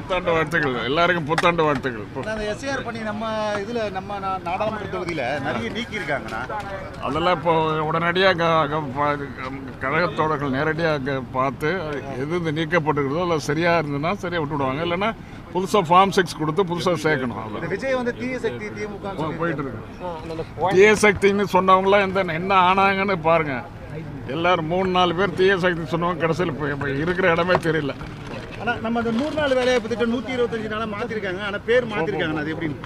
புத்தாண்டு வாழ்த்துக்கள் எல்லாருக்கும் புத்தாண்டு வாழ்த்துக்கள். அந்த எஸ்ஏஆர் பண்ணி நம்ம இதில் நம்ம நாடாளுமன்ற தொகுதியில் நிறைய நீக்கி இருக்காங்கண்ணா. அதெல்லாம் இப்போ உடனடியாக கழகத்தோடர்கள் நேரடியாக பார்த்து எது இந்த நீக்கப்பட்டுக்கிறதோ இல்லை சரியாக இருந்ததுன்னா சரியாக விட்டுவிடுவாங்க. இல்லைன்னா புதுசாக ஃபார்ம் 6 கொடுத்து புதுசாக சேர்க்கணும். இந்த விஜய் வந்து தீய சக்தி திமுக போயிட்டு இருக்கு. தீய சக்தின்னு சொன்னவங்களாம் என்ன ஆனாங்கன்னு பாருங்க. எல்லாரும் 3-4 பேர் தீய சக்தி சொன்னவங்க கடைசியில் இப்போ இருக்கிற இடமே தெரியல. ஆனால் நம்ம அந்த 100 நாள் வேலைவாய்ப்பு திட்டம் 125 நாளாக மாற்றிருக்காங்க. ஆனால் பேர் மாற்றிருக்காங்க. அது எப்படின்னு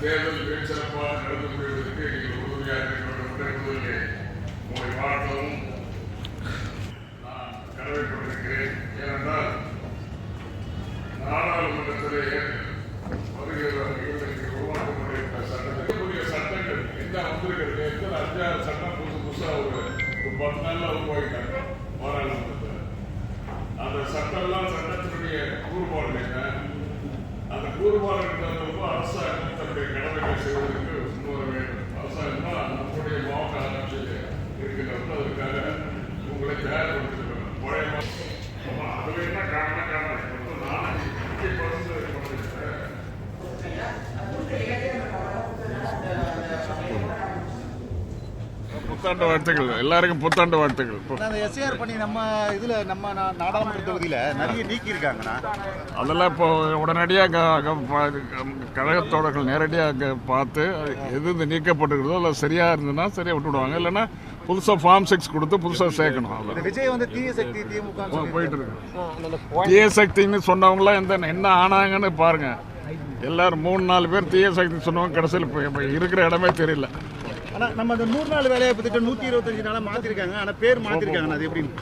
தேர்தல் மிக சிறப்பாக நடந்து முடிவதற்கு நீங்கள் உறுதியாக உங்களை வாழ்த்தவும் நான் கடமைப்பட்டிருக்கிறேன். ஏனென்றால் நாடாளுமன்றத்திலே வருகிற உருவாக்கப்பட்டிருக்கிற சட்டத்திற்குரிய சட்டங்கள் என்ன வந்திருக்கிறது. எத்தனை 5-6 சட்டம் புதுசாக ஒரு 10 நாளில் உருவாக்கிட்டாங்க பாராளுமன்றத்தில். அந்த சட்டம்லாம் சட்டத்தினுடைய கூறுபாடு என்ன, அந்த கூறுபாடுக்கு அரசாங்கம் தன்னுடைய கடமைகளை செய்வதற்கு முன்வர வேண்டும். அரசாங்கம் தான் நம்முடைய மாவட்ட ஆட்சியில் இருக்கின்றது. அதற்காக உங்களை தயார்படுத்திருக்கிறோம். பழைய அது என்ன காரணம் நானும் 50% புத்தாண்டு வாழ்த்துக்கள் எல்லாருக்கும் புத்தாண்டு வாழ்த்துக்கள். அந்த எஸ்ஏஆர் பண்ணி நம்ம இதில் நம்ம நாடாளுமன்ற தொகுதியில் நிறைய நீக்கி இருக்காங்கண்ணா. அதெல்லாம் இப்போ உடனடியாக கழகத்தோடர்கள் நேரடியாக பார்த்து எது இந்த நீக்கப்பட்டுக்கிறதோ இல்லை சரியாக இருந்ததுன்னா சரியாக விட்டுவிடுவாங்க. இல்லைன்னா புதுசாக ஃபார்ம் 6 கொடுத்து புதுசாக சேர்க்கணும். இந்த விஜய் வந்து தீய சக்தி திமுக போயிட்டு இருக்கு. தீய சக்தின்னு சொன்னவங்களாம் என்ன ஆனாங்கன்னு பாருங்க. எல்லாரும் 3-4 பேர் தீய சக்தி சொன்னவங்க கடைசியில் இப்போ இருக்கிற இடமே தெரியல. ஆனால் நம்ம அந்த 100 நாள் வேலைவாய்ப்பு திட்டம் 125 நாளாக மாற்றிருக்காங்க. ஆனால் பேர் மாற்றிருக்காங்க. அது எப்படின்னு